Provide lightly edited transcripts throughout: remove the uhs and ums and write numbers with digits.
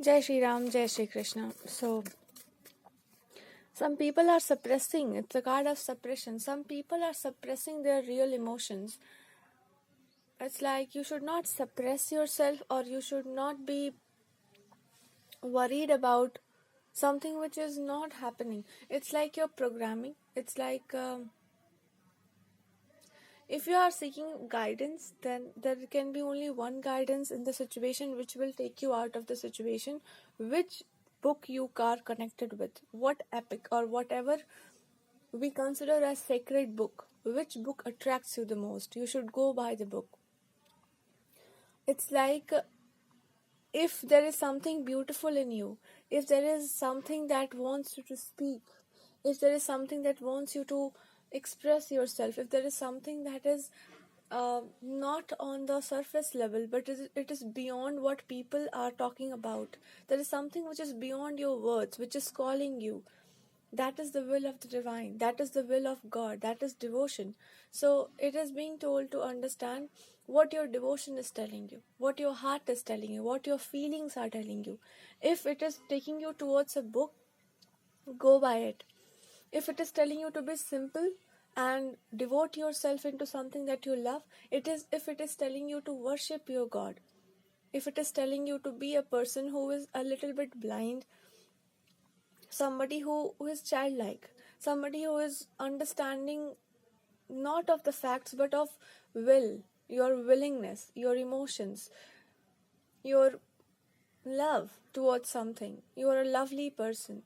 Jai Shri Ram, Jai Shri Krishna. So, some people are suppressing, it's a card of suppression. Some people are suppressing their real emotions. It's like you should not suppress yourself, or you should not be worried about something which is not happening. It's like you're programming. It's like if you are seeking guidance, then there can be only one guidance in the situation which will take you out of the situation. Which book you are connected with, what epic or whatever we consider as sacred book, which book attracts you the most, you should go by the book. It's like if there is something beautiful in you, if there is something that wants you to speak, if there is something that wants you to express yourself, if there is something that is not on the surface level, but it is beyond what people are talking about, there is something which is beyond your words, which is calling you. That is the will of the divine, that is the will of God, that is devotion. So it is being told to understand what your devotion is telling you, what your heart is telling you, what your feelings are telling you. If it is taking you towards a book, go by it. If it is telling you to be simple and devote yourself into something that you love, it is. If it is telling you to worship your God, if it is telling you to be a person who is a little bit blind, somebody who is childlike, somebody who is understanding not of the facts but of will, your willingness, your emotions, your love towards something, you are a lovely person.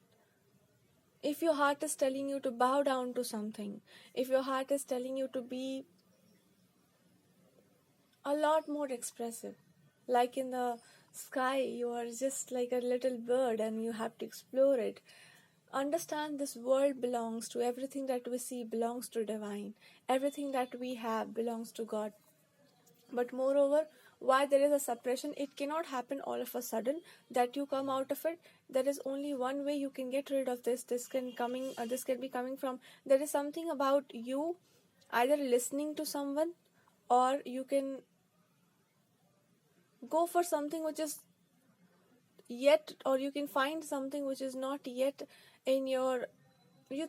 If your heart is telling you to bow down to something, if your heart is telling you to be a lot more expressive, like in the sky you are just like a little bird and you have to explore it. Understand this world belongs to, everything that we see belongs to divine, everything that we have belongs to God. But moreover, why there is a suppression, it cannot happen all of a sudden that you come out of it. There is only one way you can get rid of this. This can be coming from, there is something about you either listening to someone, or you can go for something which is yet, or you can find something which is not yet in your, you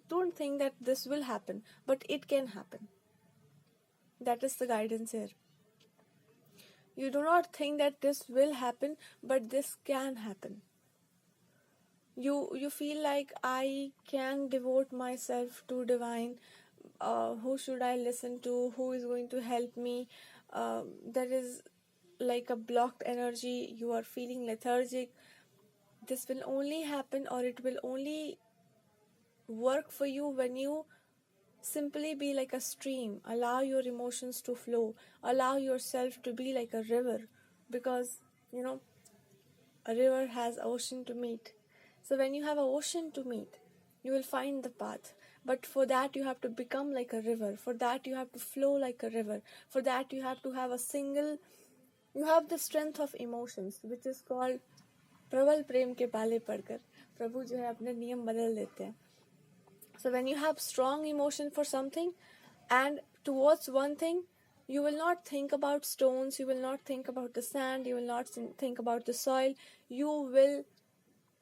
don't think that this will happen, but it can happen. That is the guidance here. You do not think that this will happen, but this can happen. You feel like, I can devote myself to divine. Who should I listen to? Who is going to help me? There is like a blocked energy. You are feeling lethargic. This will only happen, or it will only work for you when you simply be like a stream. Allow your emotions to flow. Allow yourself to be like a river, because a river has ocean to meet. So when you have an ocean to meet, you will find the path. But for that you have to become like a river. For that you have to flow like a river. For that you have to have you have the strength of emotions, which is called प्रबल प्रेम के पाले पड़कर प्रभु जो है अपने नियम बदल देते हैं. So when you have strong emotion for something and towards one thing, you will not think about stones, you will not think about the sand, you will not think about the soil. You will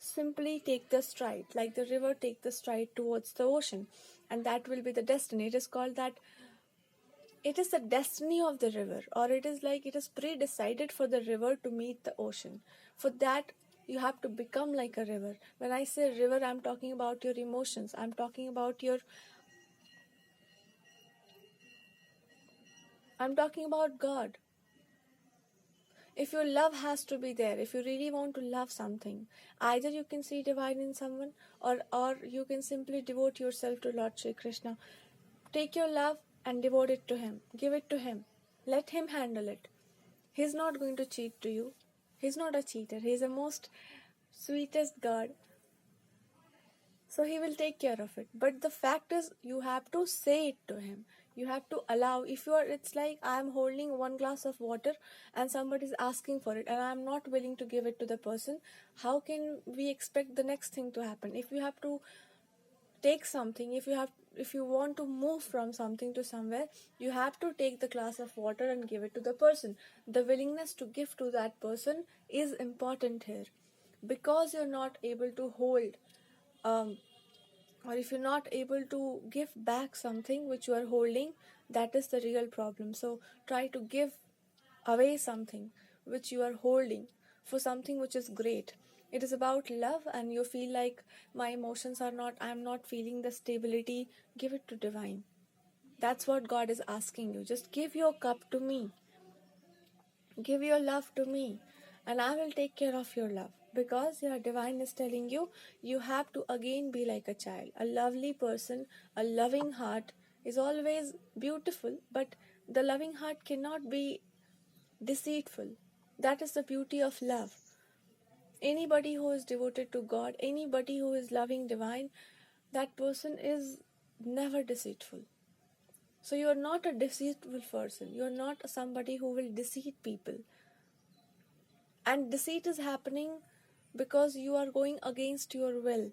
simply take the stride, like the river take the stride towards the ocean, and that will be the destiny. It is called that it is the destiny of the river, or it is like it is pre-decided for the river to meet the ocean. For that, you have to become like a river. When I say river, I'm talking about your emotions. I'm talking about God. If your love has to be there, if you really want to love something, either you can see divine in someone, or you can simply devote yourself to Lord Shri Krishna. Take your love and devote it to Him. Give it to Him. Let Him handle it. He's not going to cheat to you. He's not a cheater. He's the most sweetest God. So He will take care of it. But the fact is, you have to say it to Him. You have to allow. It's like I'm holding one glass of water and somebody is asking for it and I'm not willing to give it to the person. How can we expect the next thing to happen? If you have to take something. If you want to move from something to somewhere, you have to take the glass of water and give it to the person. The willingness to give to that person is important here, because you're not able to hold, um, or if you're not able to give back something which you are holding, that is the real problem. So try to give away something which you are holding for something which is great. It is about love, and you feel like my emotions are not, I'm not feeling the stability, give it to divine. That's what God is asking you. Just give your cup to me, give your love to me, and I will take care of your love. Because your divine is telling you, you have to again be like a child. A lovely person, a loving heart is always beautiful, but the loving heart cannot be deceitful. That is the beauty of love. Anybody who is devoted to God, anybody who is loving divine, that person is never deceitful. So you are not a deceitful person. You are not somebody who will deceive people. And deceit is happening because you are going against your will.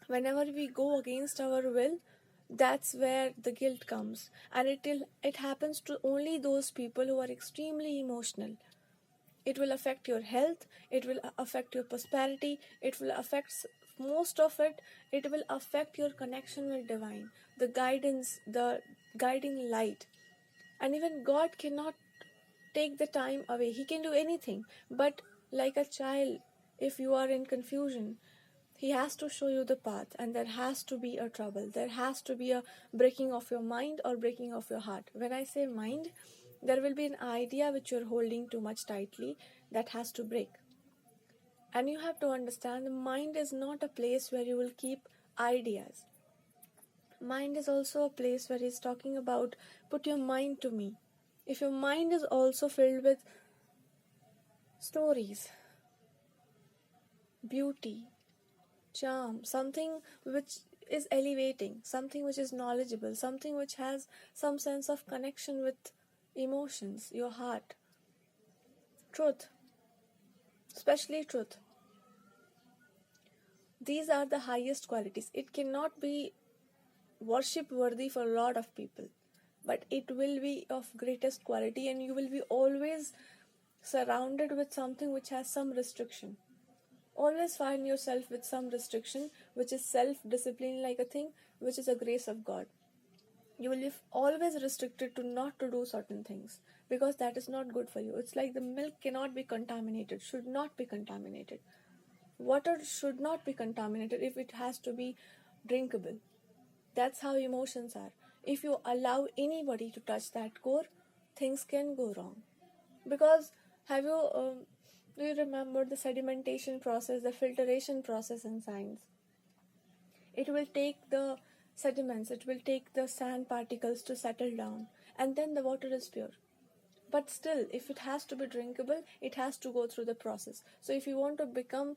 Whenever we go against our will, that's where the guilt comes. And it happens to only those people who are extremely emotional. It will affect your health, it will affect your prosperity, it will affect most of it. It will affect your connection with divine, the guidance, the guiding light. And even God cannot take the time away. He can do anything, but like a child, if you are in confusion, he has to show you the path, and there has to be a trouble. There has to be a breaking of your mind or breaking of your heart. When I say mind, there will be an idea which you're holding too much tightly that has to break. And you have to understand, the mind is not a place where you will keep ideas. Mind is also a place where he's talking about, put your mind to me. If your mind is also filled with stories, beauty, charm, something which is elevating, something which is knowledgeable, something which has some sense of connection with emotions, your heart, truth, especially truth. These are the highest qualities. It cannot be worship worthy for a lot of people, but it will be of greatest quality, and you will be always surrounded with something which has some restriction. Always find yourself with some restriction, which is self-discipline, like a thing which is a grace of God. You will be always restricted to not to do certain things, because that is not good for you. It's like the milk cannot be contaminated, should not be contaminated. Water should not be contaminated if it has to be drinkable. That's how emotions are. If you allow anybody to touch that core, things can go wrong. Because do you remember the sedimentation process, the filtration process in science? It will take the sediments, it will take the sand particles to settle down, and then the water is pure. But still, if it has to be drinkable, it has to go through the process. So if you want to become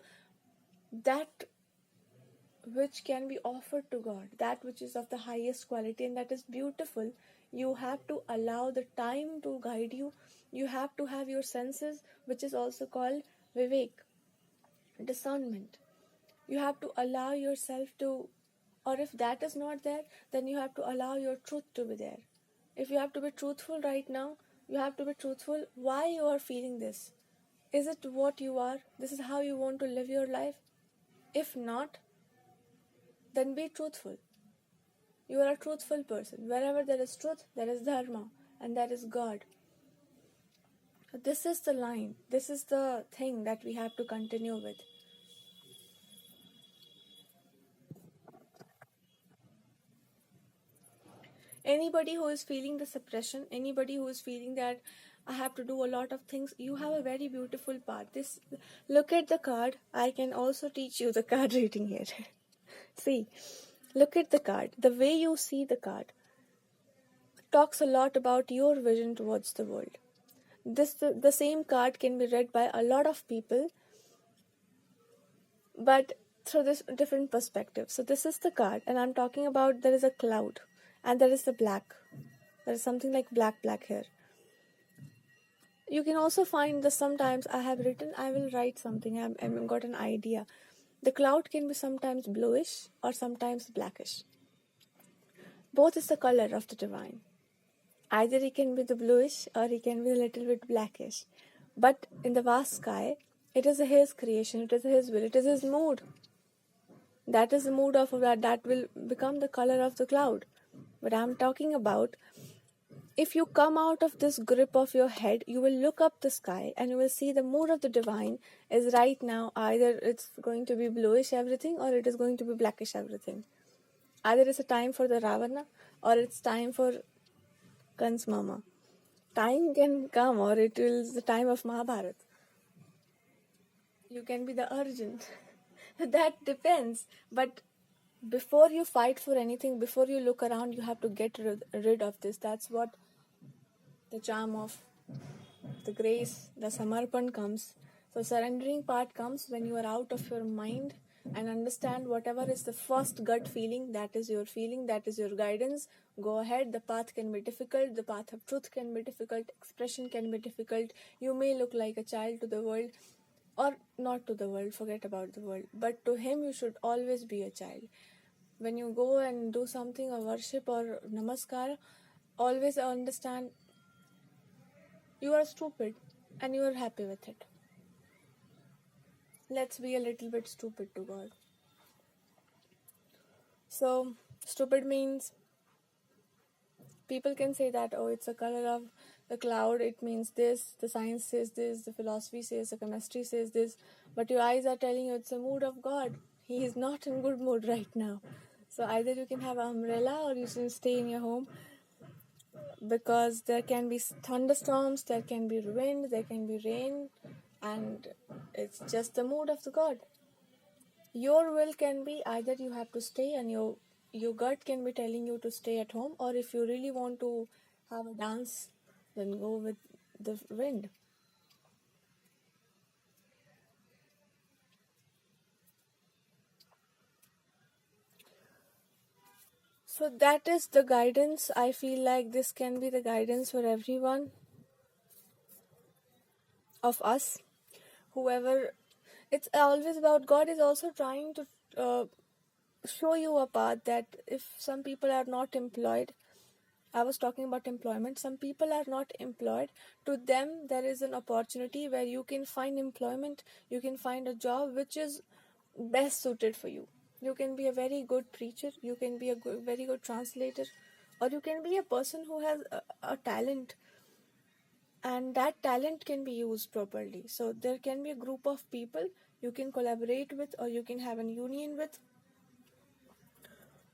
that which can be offered to God, that which is of the highest quality and that is beautiful, you have to allow the time to guide you. You have to have your senses, which is also called vivek, discernment. You have to allow yourself to, or if that is not there, then you have to allow your truth to be there. If you have to be truthful right now, you have to be truthful why you are feeling this. Is it what you are? This is how you want to live your life? If not, then be truthful. You are a truthful person. Wherever there is truth, there is dharma, and that is God. This is the line. This is the thing that we have to continue with. Anybody who is feeling the suppression, anybody who is feeling that I have to do a lot of things, you have a very beautiful path. Look at the card. I can also teach you the card reading here. See, look at the card. The way you see the card talks a lot about your vision towards the world. The same card can be read by a lot of people, but through this different perspective. So this is the card, and I'm talking about, there is a cloud and there is the black. There is something like black here. You can also find this sometimes I have written, I will write something, I've got an idea. The cloud can be sometimes bluish or sometimes blackish. Both is the color of the divine. Either he can be the bluish or he can be a little bit blackish. But in the vast sky, it is his creation, it is his will, it is his mood. That is the mood of that will become the color of the cloud. But I'm talking about, if you come out of this grip of your head, you will look up the sky and you will see the mood of the divine is right now. Either it's going to be bluish everything or it is going to be blackish everything. Either it's a time for the Ravana or it's time for Kans Mama. Time can come or it is the time of Mahabharata. You can be the Arjun. That depends. But before you fight for anything, before you look around, you have to get rid of this. That's what the charm of the grace, the samarpan comes. So surrendering part comes when you are out of your mind and understand whatever is the first gut feeling, that is your feeling, that is your guidance. Go ahead. The path can be difficult, the path of truth can be difficult, expression can be difficult. You may look like a child to the world, or not to the world, forget about the world, but to him you should always be a child. When you go and do something or worship or namaskar, always understand you are stupid and you are happy with it. Let's be a little bit stupid to God. So, stupid means people can say that, oh, it's a color of the cloud, it means this, the science says this, the philosophy says, the chemistry says this, but your eyes are telling you it's the mood of God. He is not in good mood right now. So either you can have an umbrella or you can stay in your home, because there can be thunderstorms, there can be wind, there can be rain, and it's just the mood of the God. Your will can be either you have to stay and your gut can be telling you to stay at home, or if you really want to have a dance, then go with the wind. So that is the guidance. I feel like this can be the guidance for everyone of us. Whoever, it's always about God is also trying to show you a path, that if some people are not employed, I was talking about employment, some people are not employed, to them there is an opportunity where you can find employment, you can find a job which is best suited for you. You can be a very good preacher, you can be a very good translator, or you can be a person who has a talent, and that talent can be used properly. So there can be a group of people you can collaborate with, or you can have a union with,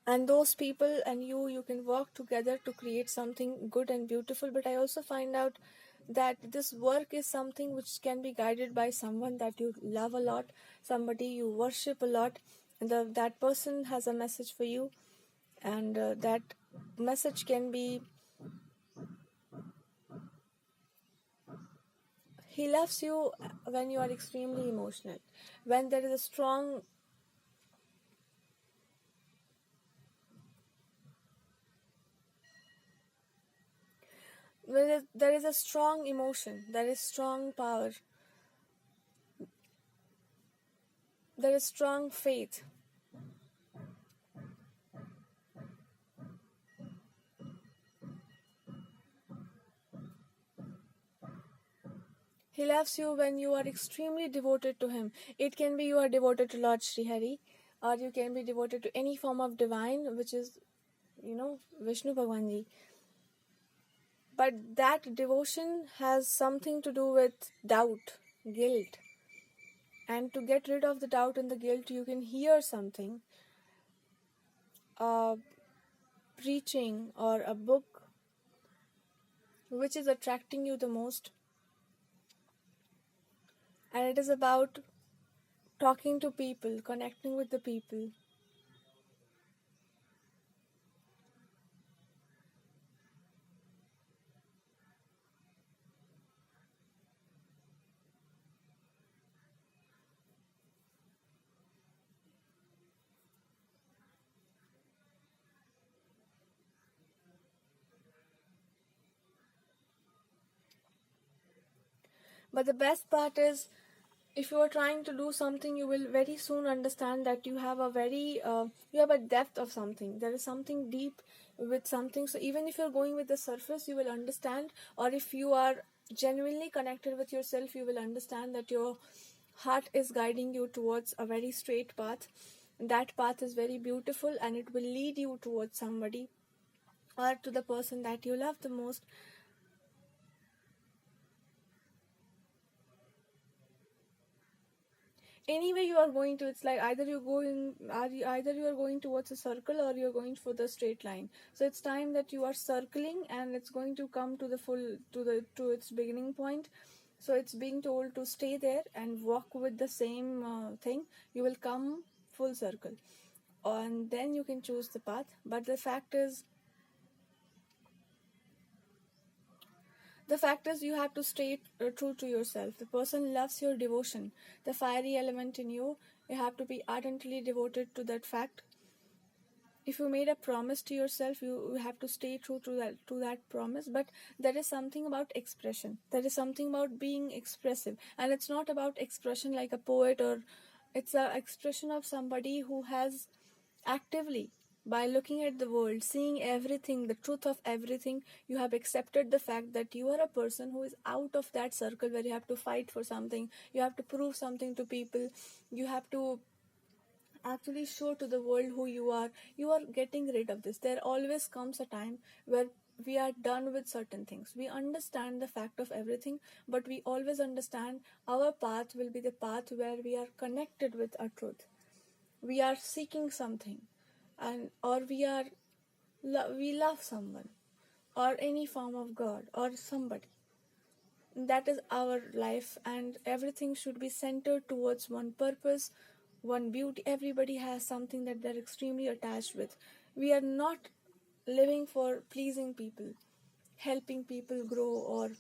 and those people and you can work together to create something good and beautiful. But I also find out that this work is something which can be guided by someone that you love a lot, somebody you worship a lot, and that person has a message for you, and that message can be, he loves you when you are extremely emotional, when there is a strong, when there is a strong emotion, there is strong power, there is strong faith. He loves you when you are extremely devoted to him. It can be you are devoted to Lord Sri Hari, or you can be devoted to any form of divine, which is, Vishnu Bhagwanji. But that devotion has something to do with doubt, guilt. And to get rid of the doubt and the guilt, you can hear something, a preaching or a book which is attracting you the most. And it is about talking to people, connecting with the people. But the best part is, If you are trying to do something, you will very soon understand that you have a very you have a depth of something. There is something deep with something. So even if you're going with the surface, you will understand. Or if you are genuinely connected with yourself, you will understand that your heart is guiding you towards a very straight path. That path is very beautiful, and it will lead you towards somebody or to the person that you love the most. Anyway you are going to, it's like either you go in, either you are going towards a circle or you're going for the straight line. So it's time that you are circling, and it's going to come to the full, to its beginning point. So it's being told to stay there and walk with the same thing. You will come full circle, and then you can choose the path. But the fact is you have to stay true to yourself. The person loves your devotion, the fiery element in you. You have to be ardently devoted to that fact. If you made a promise to yourself, you have to stay true to that promise. But there is something about expression. There is something about being expressive, and it's not about expression like a poet, or it's an expression of somebody who has actively, by looking at the world, seeing everything, the truth of everything, you have accepted the fact that you are a person who is out of that circle where you have to fight for something, you have to prove something to people, you have to actually show to the world who you are. You are getting rid of this. There always comes a time where we are done with certain things. We understand the fact of everything, but we always understand our path will be the path where we are connected with our truth. We are seeking something, and or we love someone, or any form of god or somebody. That is our life, and everything should be centered towards one purpose, one beauty. Everybody has something that they're extremely attached with. We are not living for pleasing people, helping people grow, or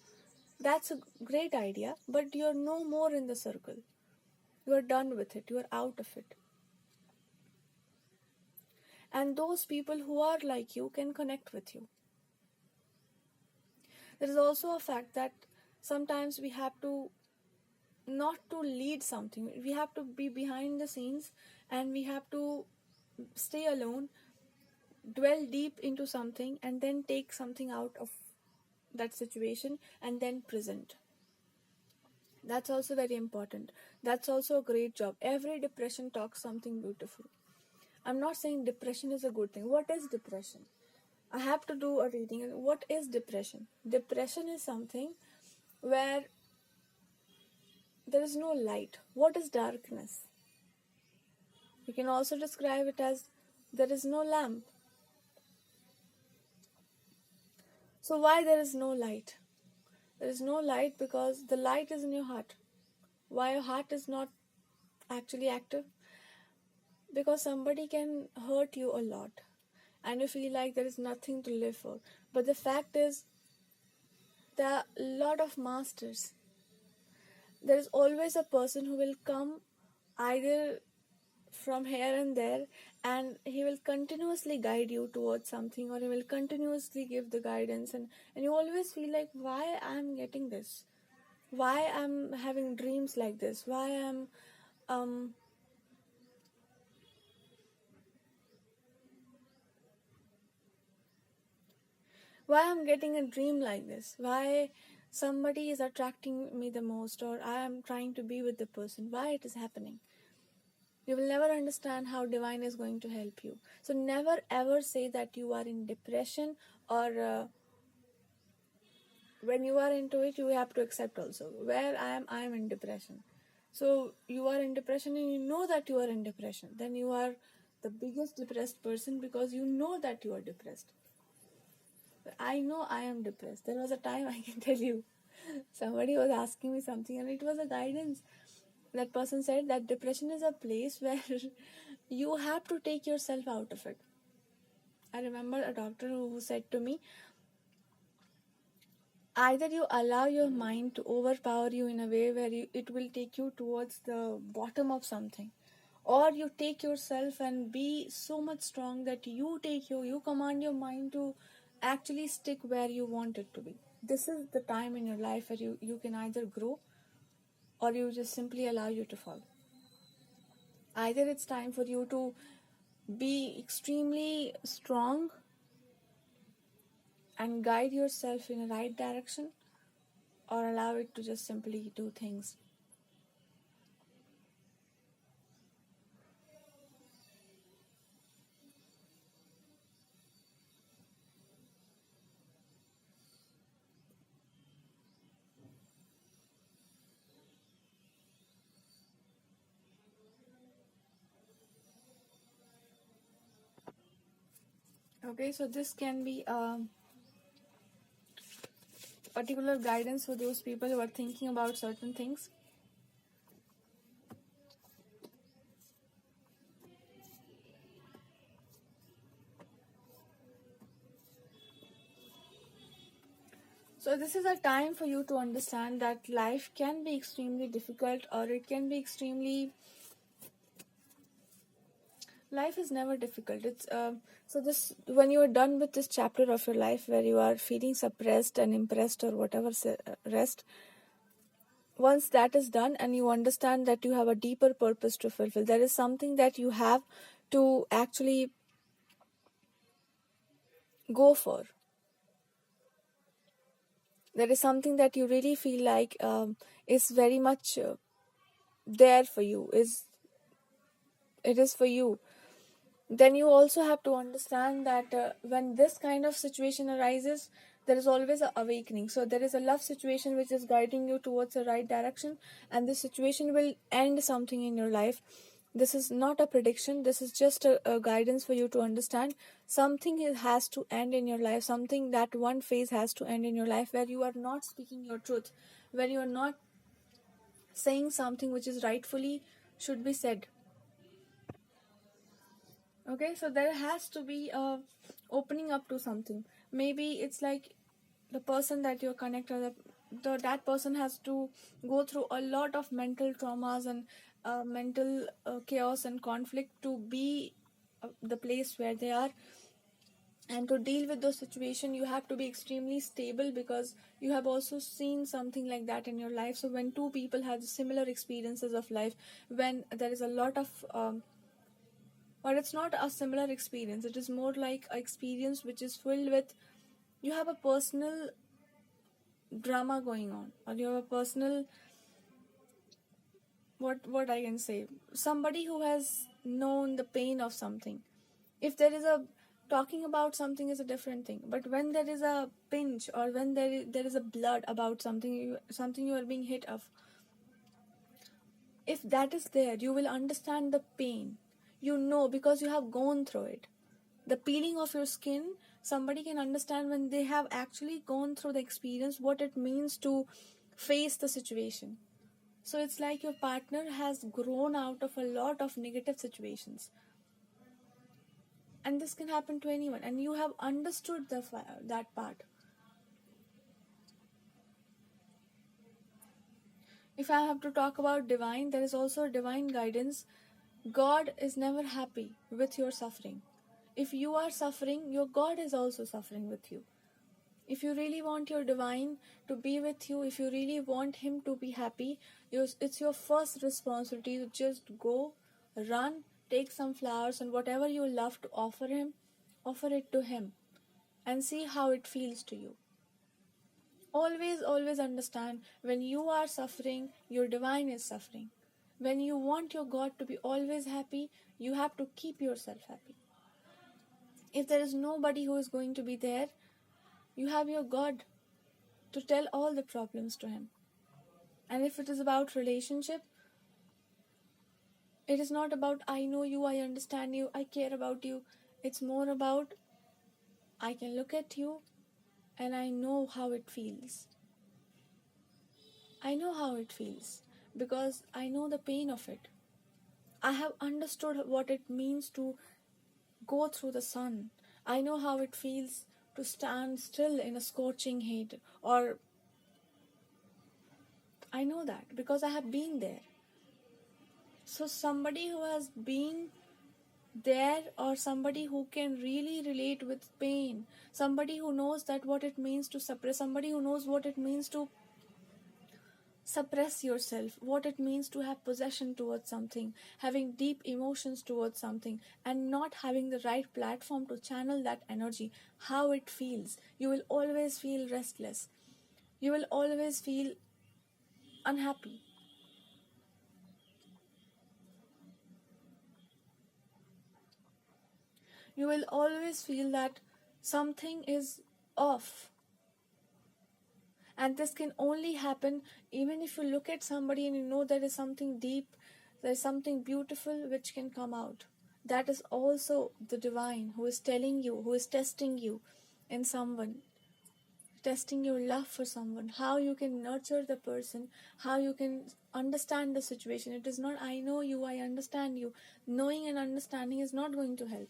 that's a great idea, but you're no more in the circle. You are done with it, you are out of it. And those people who are like you can connect with you. There is also a fact that sometimes we have to not to lead something, we have to be behind the scenes, and we have to stay alone, dwell deep into something, and then take something out of that situation and then present. That's also very important. That's also a great job. Every depression talks something beautiful. I'm not saying depression is a good thing. What is depression? I have to do a reading. What is depression? Depression is something where there is no light. What is darkness? You can also describe it as there is no lamp. So why there is no light? There is no light because the light is in your heart. Why your heart is not actually active? Because somebody can hurt you a lot and you feel like there is nothing to live for. But the fact is, there are a lot of masters. There is always a person who will come either from here and there, and he will continuously guide you towards something, or he will continuously give the guidance, and you always feel like, why I'm getting this, why I'm having dreams like this, um why I'm getting a dream like this, why somebody is attracting me the most, or I am trying to be with the person, why it is happening. You will never understand how divine is going to help you. So never ever say that you are in depression, or when you are into it, you have to accept also where I am in depression. So you are in depression and you know that you are in depression, then you are the biggest depressed person, because you know that you are depressed. I know I am depressed. There was a time, I can tell you, somebody was asking me something and it was a guidance. That person said that depression is a place where you have to take yourself out of it. I remember a doctor who said to me, either you allow your mind to overpower you in a way where it will take you towards the bottom of something, or you take yourself and be so much strong that you command your mind to actually stick where you want it to be. This is the time in your life where you can either grow or you just simply allow you to fall. Either it's time for you to be extremely strong and guide yourself in the right direction, or allow it to just simply do things. Okay, so this can be particular guidance for those people who are thinking about certain things. So this is a time for you to understand that life can be extremely difficult, or it can be extremely, life is never difficult. It's so this, when you are done with this chapter of your life where you are feeling suppressed and impressed or whatever rest, once that is done and you understand that you have a deeper purpose to fulfill, there is something that you have to actually go for. There is something that you really feel like is very much there for you, it is for you. Then you also have to understand that when this kind of situation arises, there is always an awakening. So there is a love situation which is guiding you towards the right direction, and this situation will end something in your life. This is not a prediction, this is just a guidance for you to understand something has to end in your life, something, that one phase has to end in your life where you are not speaking your truth, where you are not saying something which is rightfully should be said. Okay, so there has to be a opening up to something. Maybe it's like the person that you're connected, that person has to go through a lot of mental traumas and mental chaos and conflict to be the place where they are. And to deal with those situations, you have to be extremely stable, because you have also seen something like that in your life. So when two people have similar experiences of life, when there is a lot of or it's not a similar experience, it is more like an experience which is filled with, you have a personal drama going on, or you have a personal, what I can say, somebody who has known the pain of something. If there is a, talking about something is a different thing, but when there is a pinch, or when there is a blood about something, something you are being hit of, if that is there, you will understand the pain, you know, because you have gone through it. The peeling of your skin, somebody can understand when they have actually gone through the experience, what it means to face the situation. So it's like your partner has grown out of a lot of negative situations, and this can happen to anyone, and you have understood that part. If I have to talk about divine, there is also divine guidance. God is never happy with your suffering. If you are suffering, your God is also suffering with you. If you really want your divine to be with you, if you really want him to be happy, it's your first responsibility to just go, run, take some flowers and whatever you love to offer him, offer it to him, and see how it feels to you. Always understand, when you are suffering, your divine is suffering. When you want your God to be always happy, you have to keep yourself happy. If there is nobody who is going to be there, you have your God to tell all the problems to him. And if it is about relationship, it is not about I know you, I understand you, I care about you. It's more about I can look at you and I know how it feels. I know how it feels because I know the pain of it. I have understood what it means to go through the sun. I know how it feels to stand still in a scorching heat, or I know that because I have been there. So somebody who has been there, or somebody who can really relate with pain, somebody who knows that what it means to suppress, somebody who knows what it means to suppress yourself, what it means to have possession towards something, having deep emotions towards something, and not having the right platform to channel that energy, how it feels. You will always feel restless. You will always feel unhappy. You will always feel that something is off. And this can only happen even if you look at somebody and you know there is something deep, there is something beautiful which can come out. That is also the divine who is telling you, who is testing you in someone, testing your love for someone, how you can nurture the person, how you can understand the situation. It is not, I know you, I understand you. Knowing and understanding is not going to help.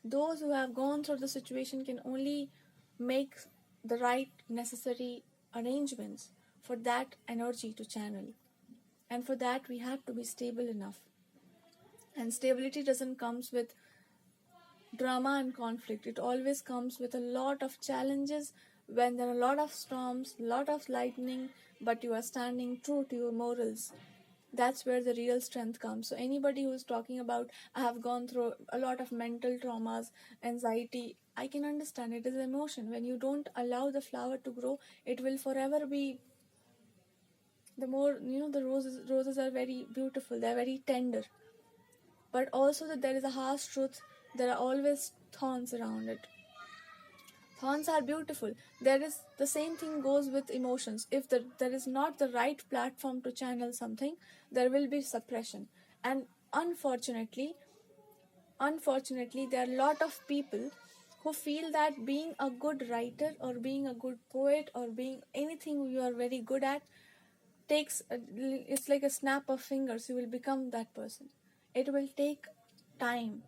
Those who have gone through the situation can only make the right necessary arrangements for that energy to channel. And for that, we have to be stable enough. And stability doesn't comes with drama and conflict. It always comes with a lot of challenges when there are a lot of storms, lot of lightning, but you are standing true to your morals. That's where the real strength comes. So anybody who is talking about, I have gone through a lot of mental traumas, anxiety, I can understand. It is emotion. When you don't allow the flower to grow, it will forever be, the more, the roses are very beautiful, they're very tender, but also that there is a harsh truth. There are always thorns around it. Thorns are beautiful. There is the same thing goes with emotions. If there is not the right platform to channel something, there will be suppression. And unfortunately, there are a lot of people who feel that being a good writer or being a good poet or being anything you are very good at it's like a snap of fingers. You will become that person. It will take time.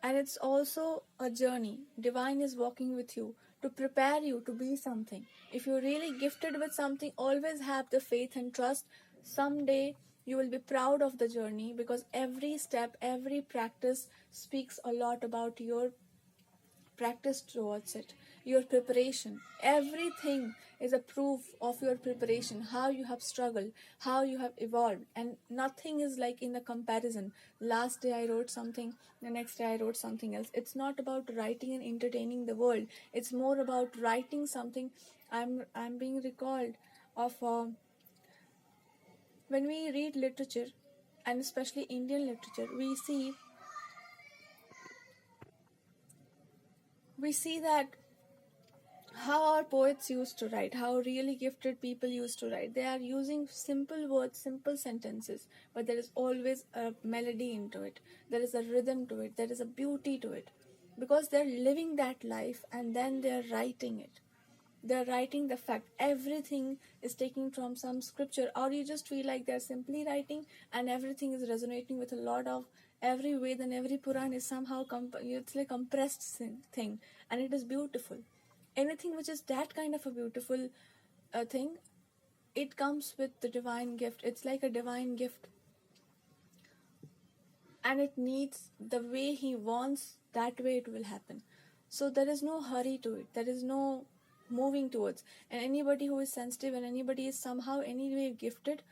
And it's also a journey. Divine is walking with you to prepare you to be something. If you're really gifted with something, always have the faith and trust. Someday you will be proud of the journey, because every step, every practice speaks a lot about your practice towards it, your preparation. Everything is a proof of your preparation, how you have struggled, how you have evolved, and nothing is like in a comparison. Last day I wrote something, the next day I wrote something else. It's not about writing and entertaining the world. It's more about writing something. I'm being recalled of when we read literature, and especially Indian literature, we see that how our poets used to write, how really gifted people used to write. They are using simple words, simple sentences, but there is always a melody into it. There is a rhythm to it. There is a beauty to it. Because they're living that life and then they're writing it. They're writing the fact. Everything is taken from some scripture, or you just feel like they're simply writing and everything is resonating with a lot of every Ved and every Puran is somehow it's like compressed thing, and it is beautiful. Anything which is that kind of a beautiful thing, it comes with the divine gift. It's like a divine gift, and it needs the way he wants, that way it will happen. So there is no hurry to it, there is no moving towards. And anybody who is sensitive and anybody is somehow anyway gifted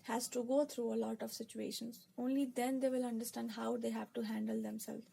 has to go through a lot of situations. Only then they will understand how they have to handle themselves.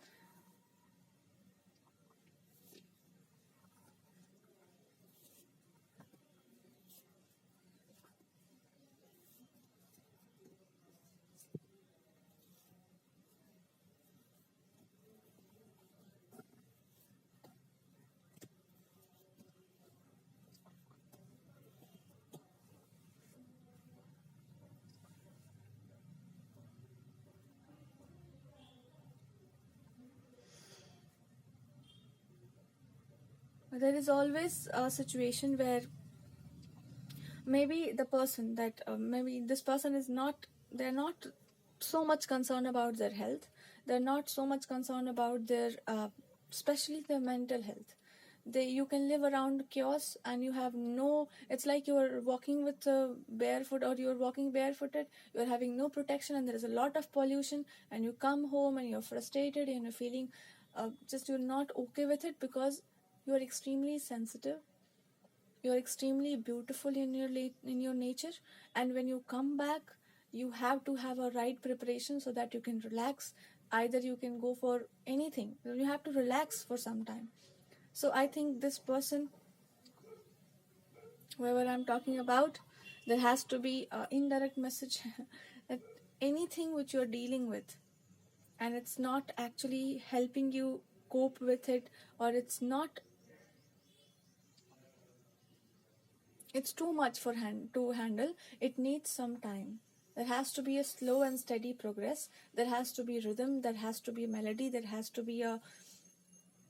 There is always a situation where maybe the person that maybe this person is not, they're not so much concerned about their health. They're not so much concerned about their especially their mental health. You can live around chaos and you have no, it's like you're walking with barefoot, or you're walking barefooted, you're having no protection, and there is a lot of pollution, and you come home and you're frustrated and you're feeling just you're not okay with it, because you're extremely sensitive. You're extremely beautiful in your nature, and when you come back, you have to have a right preparation so that you can relax. Either you can go for anything, you have to relax for some time. So I think this person, whoever I'm talking about, there has to be an indirect message that anything which you're dealing with and it's not actually helping you cope with it, or it's too much to handle, it needs some time. There has to be a slow and steady progress. There has to be rhythm, there has to be melody, there has to be a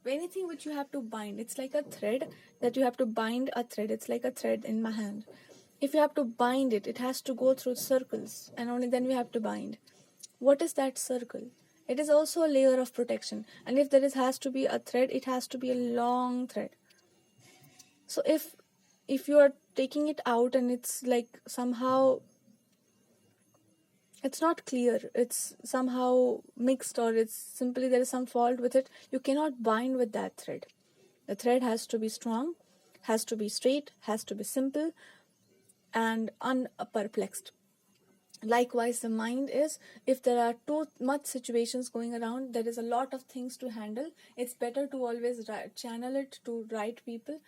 anything which you have to bind. It's like a thread that you have to bind a thread. It's like a thread in my hand. If you have to bind it, it has to go through circles, and only then we have to bind. What is that circle? It is also a layer of protection. And if there has to be a thread, it has to be a long thread. So if you are taking it out and it's like somehow it's not clear, it's somehow mixed, or it's simply there is some fault with it, you cannot bind with that thread. The thread has to be strong, has to be straight, has to be simple and unperplexed. Likewise, the mind is, if there are too much situations going around, there is a lot of things to handle, it's better to always channel it to right people,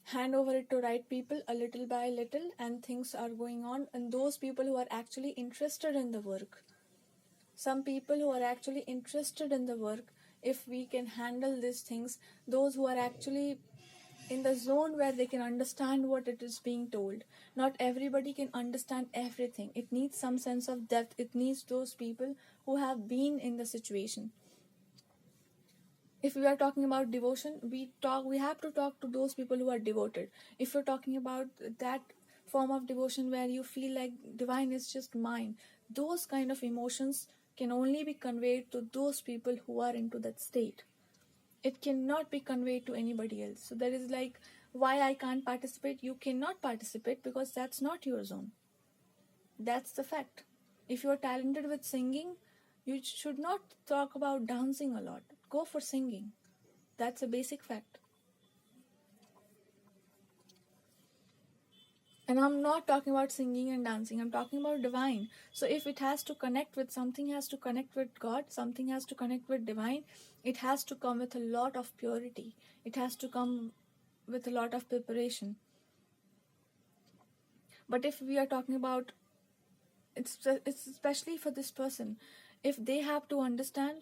hand over it to right people a little by little, and things are going on, and those people who are actually interested in the work, some people who are actually interested in the work, if we can handle these things, those who are actually in the zone where they can understand what it is being told. Not everybody can understand everything. It needs some sense of depth. It needs those people who have been in the situation. If we are talking about devotion, we have to talk to those people who are devoted. If you're talking about that form of devotion where you feel like divine is just mine, those kind of emotions can only be conveyed to those people who are into that state. It cannot be conveyed to anybody else. So there is like, why I can't participate? You cannot participate because that's not your zone. That's the fact. If you're talented with singing, you should not talk about dancing a lot. Go for singing. That's a basic fact. And I'm not talking about singing and dancing. I'm talking about divine. So if it has to connect with something, has to connect with God, something has to connect with divine, it has to come with a lot of purity. It has to come with a lot of preparation. But if we are talking about, it's especially for this person, if they have to understand,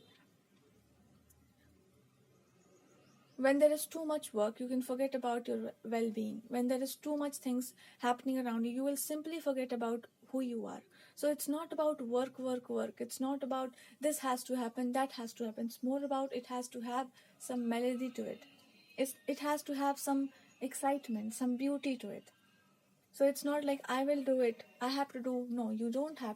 when there is too much work, you can forget about your well-being. When there is too much things happening around you, you will simply forget about who you are. So it's not about work. It's not about this has to happen, that has to happen. It's more about it has to have some melody to it. It has to have some excitement, some beauty to it. So it's not like I will do it, I have to do. No, you don't have